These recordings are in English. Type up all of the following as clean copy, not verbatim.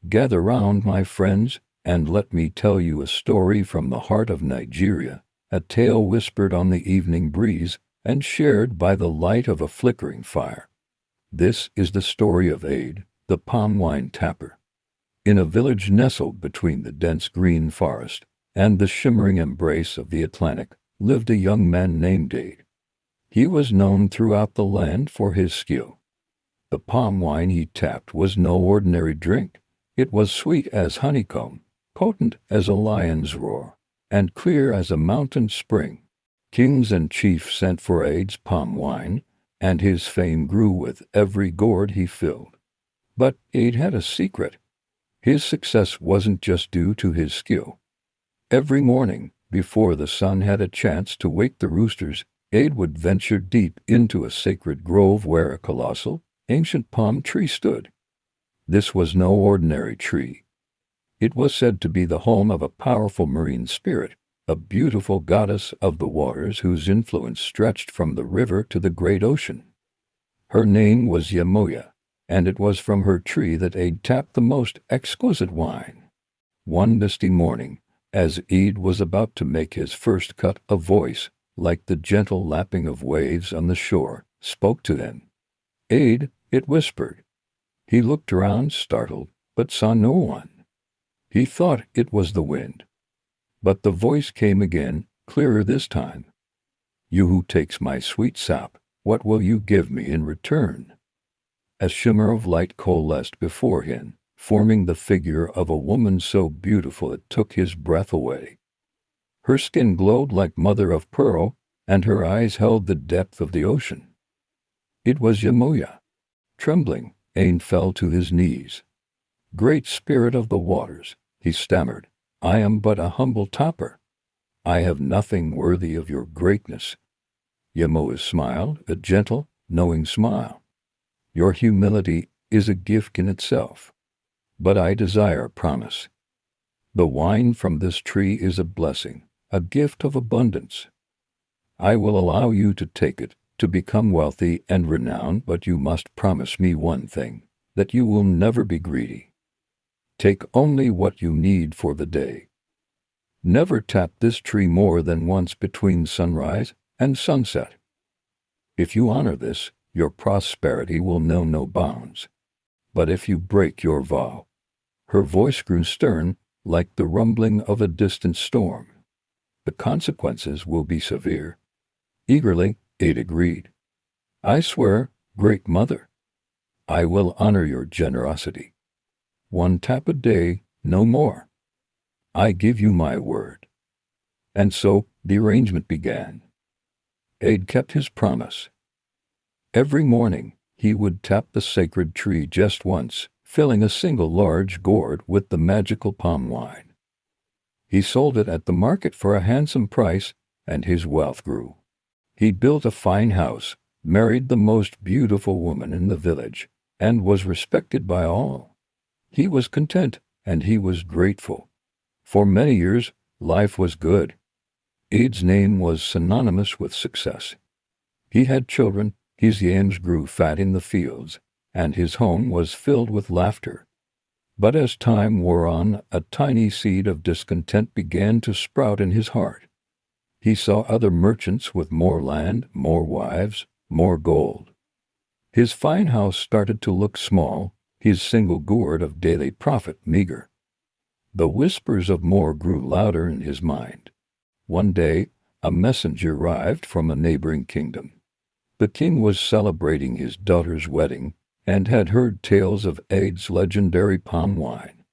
Gather round, my friends, and let me tell you a story from the heart of Nigeria, a tale whispered on the evening breeze and shared by the light of a flickering fire. This is the story of Ade, the palm wine tapper. In a village nestled between the dense green forest and the shimmering embrace of the Atlantic lived a young man named Ade. He was known throughout the land for his skill. The palm wine he tapped was no ordinary drink. It was sweet as honeycomb, potent as a lion's roar, and clear as a mountain spring. Kings and chiefs sent for Ade's palm wine, and his fame grew with every gourd he filled. But Ade had a secret. His success wasn't just due to his skill. Every morning, before the sun had a chance to wake the roosters, Ade would venture deep into a sacred grove where a colossal, ancient palm tree stood. This was no ordinary tree. It was said to be the home of a powerful marine spirit, a beautiful goddess of the waters whose influence stretched from the river to the great ocean. Her name was Yemoya, and it was from her tree that Ade tapped the most exquisite wine. One misty morning, as Ade was about to make his first cut, a voice, like the gentle lapping of waves on the shore, spoke to him. "Ade," it whispered. He looked around, startled, but saw no one. He thought it was the wind. But the voice came again, clearer this time. "You who takes my sweet sap, what will you give me in return?" A shimmer of light coalesced before him, forming the figure of a woman so beautiful it took his breath away. Her skin glowed like mother of pearl, and her eyes held the depth of the ocean. It was Yemoya. Trembling, Ade fell to his knees. "Great spirit of the waters," he stammered, "I am but a humble tapper. I have nothing worthy of your greatness." Yemoya smiled, a gentle, knowing smile. "Your humility is a gift in itself. But I desire a promise. The wine from this tree is a blessing, a gift of abundance. I will allow you to take it, to become wealthy and renowned, but you must promise me one thing, that you will never be greedy. Take only what you need for the day. Never tap this tree more than once between sunrise and sunset. If you honor this, your prosperity will know no bounds. But if you break your vow—" Her voice grew stern, like the rumbling of a distant storm. "The consequences will be severe." Eagerly, Ade agreed. "I swear, Great Mother, I will honor your generosity. One tap a day, no more. I give you my word." And so the arrangement began. Ade kept his promise. Every morning he would tap the sacred tree just once, filling a single large gourd with the magical palm wine. He sold it at the market for a handsome price, and his wealth grew. He built a fine house, married the most beautiful woman in the village, and was respected by all. He was content, and he was grateful. For many years, life was good. Ade's name was synonymous with success. He had children, his yams grew fat in the fields, and his home was filled with laughter. But as time wore on, a tiny seed of discontent began to sprout in his heart. He saw other merchants with more land, more wives, more gold. His fine house started to look small, his single gourd of daily profit meager. The whispers of more grew louder in his mind. One day, a messenger arrived from a neighboring kingdom. The king was celebrating his daughter's wedding and had heard tales of Ade's legendary palm wine.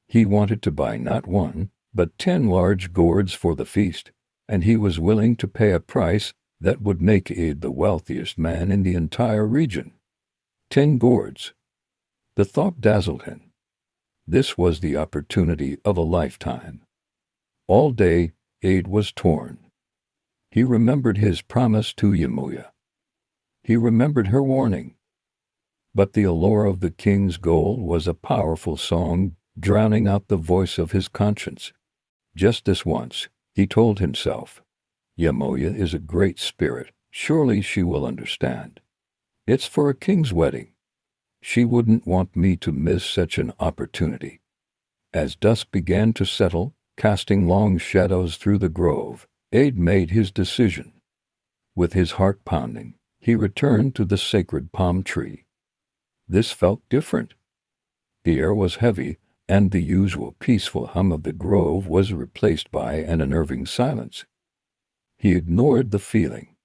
He wanted to buy not one, but 10 large gourds for the feast, and he was willing to pay a price that would make Ade the wealthiest man in the entire region. 10 gourds. The thought dazzled him. This was the opportunity of a lifetime. All day, Ade was torn. He remembered his promise to Yemoya. He remembered her warning. But the allure of the king's gold was a powerful song, drowning out the voice of his conscience. Just this once, he told himself, "Yemoya is a great spirit. Surely she will understand. It's for a king's wedding. She wouldn't want me to miss such an opportunity. As dusk began to settle, casting long shadows through the grove, Aid made his decision. With his heart pounding, he returned to the sacred palm tree. This felt different. The air was heavy, and the usual peaceful hum of the grove was replaced by an unnerving silence. He ignored the feeling.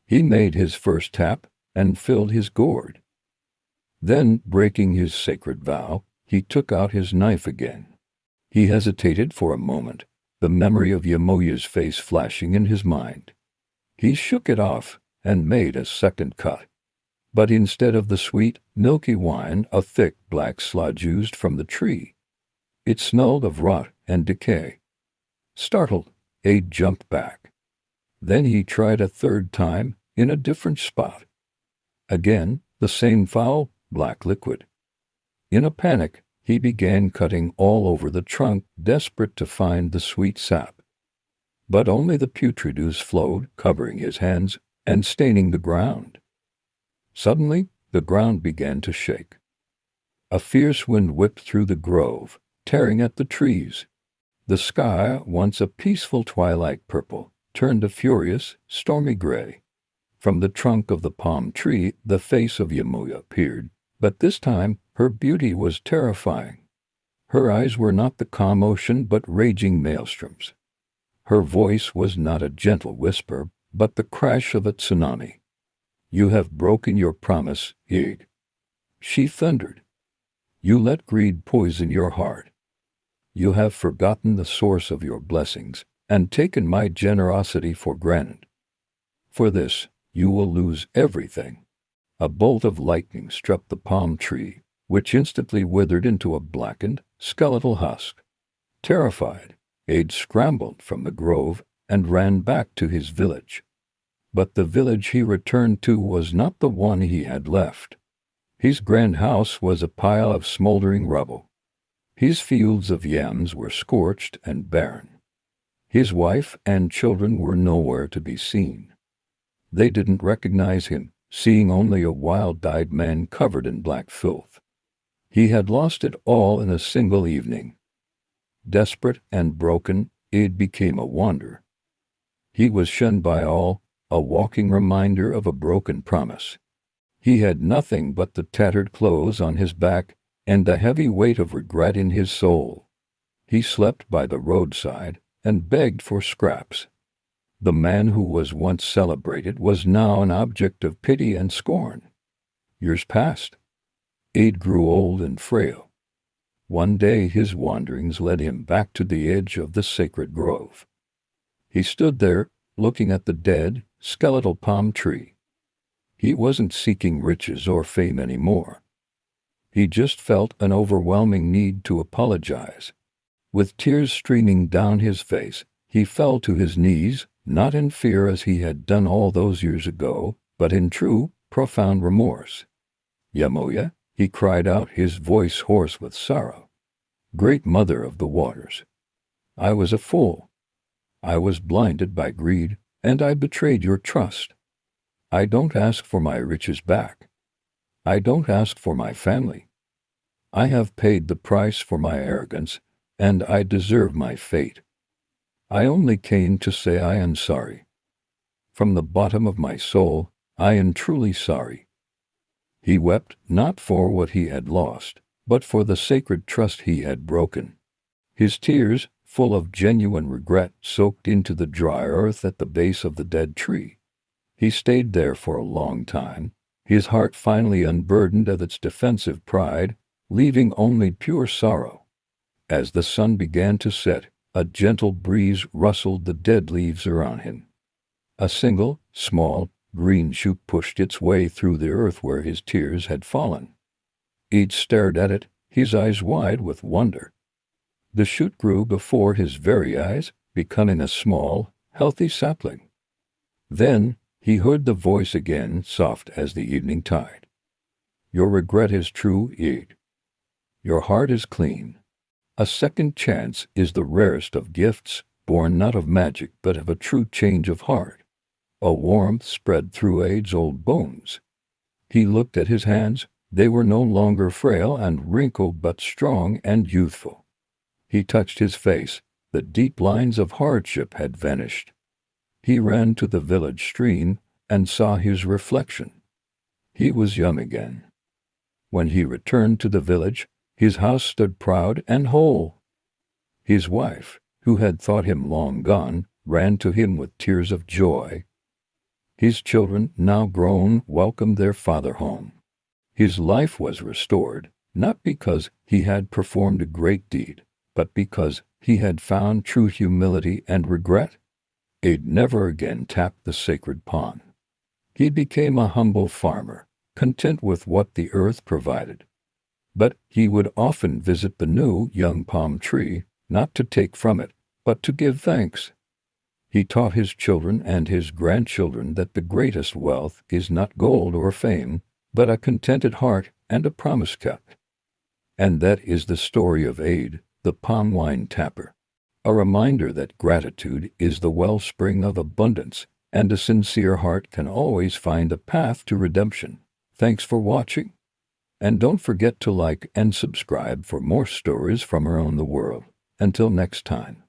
He made his first tap and filled his gourd. Then, breaking his sacred vow, he took out his knife again. He hesitated for a moment, the memory of Yamoya's face flashing in his mind. He shook it off and made a second cut. But instead of the sweet, milky wine, a thick black sludge oozed from the tree. It smelled of rot and decay. Startled, Aid jumped back. Then he tried a third time, in a different spot. Again, the same foul, black liquid. In a panic, he began cutting all over the trunk, desperate to find the sweet sap. But only the putrid ooze flowed, covering his hands and staining the ground. Suddenly, the ground began to shake. A fierce wind whipped through the grove, tearing at the trees. The sky, once a peaceful twilight purple, turned a furious, stormy gray. From the trunk of the palm tree, the face of Yamoya appeared, but this time her beauty was terrifying. Her eyes were not the calm ocean but raging maelstroms. Her voice was not a gentle whisper, but the crash of a tsunami. "You have broken your promise, Aid," she thundered. "You let greed poison your heart. You have forgotten the source of your blessings and taken my generosity for granted. For this, you will lose everything." A bolt of lightning struck the palm tree, which instantly withered into a blackened, skeletal husk. Terrified, Aid scrambled from the grove and ran back to his village. But the village he returned to was not the one he had left. His grand house was a pile of smoldering rubble. His fields of yams were scorched and barren. His wife and children were nowhere to be seen. They didn't recognize him, seeing only a wild-eyed man covered in black filth. He had lost it all in a single evening. Desperate and broken, Aid became a wanderer. He was shunned by all, a walking reminder of a broken promise. He had nothing but the tattered clothes on his back and the heavy weight of regret in his soul. He slept by the roadside and begged for scraps. The man who was once celebrated was now an object of pity and scorn. Years passed. Aid grew old and frail. One day his wanderings led him back to the edge of the sacred grove. He stood there, looking at the dead, skeletal palm tree. He wasn't seeking riches or fame anymore. He just felt an overwhelming need to apologize. With tears streaming down his face, he fell to his knees, not in fear as he had done all those years ago, but in true, profound remorse. "Yamoya," he cried out, his voice hoarse with sorrow. "Great Mother of the Waters, I was a fool. I was blinded by greed, and I betrayed your trust. I don't ask for my riches back. I don't ask for my family. I have paid the price for my arrogance, and I deserve my fate. I only came to say I am sorry. From the bottom of my soul, I am truly sorry." He wept not for what he had lost, but for the sacred trust he had broken. His tears, full of genuine regret, soaked into the dry earth at the base of the dead tree. He stayed there for a long time, his heart finally unburdened of its defensive pride, leaving only pure sorrow. As the sun began to set, a gentle breeze rustled the dead leaves around him. A single, small, green shoot pushed its way through the earth where his tears had fallen. Each stared at it, his eyes wide with wonder. The shoot grew before his very eyes, becoming a small, healthy sapling. Then he heard the voice again, soft as the evening tide. "Your regret is true, Aid. Your heart is clean. A second chance is the rarest of gifts, born not of magic but of a true change of heart." A warmth spread through Aid's old bones. He looked at his hands, They were no longer frail and wrinkled but strong and youthful. He touched his face. The deep lines of hardship had vanished. He ran to the village stream and saw his reflection. He was young again. When he returned to the village, his house stood proud and whole. His wife, who had thought him long gone, ran to him with tears of joy. His children, now grown, welcomed their father home. His life was restored, not because he had performed a great deed, but because he had found true humility and regret. Ade never again tapped the sacred pond. He became a humble farmer, content with what the earth provided. But he would often visit the new young palm tree, not to take from it, but to give thanks. He taught his children and his grandchildren that the greatest wealth is not gold or fame, but a contented heart and a promise kept. And that is the story of Ade, the palm wine tapper. A reminder that gratitude is the wellspring of abundance, and a sincere heart can always find a path to redemption. Thanks for watching. And don't forget to like and subscribe for more stories from around the world. Until next time.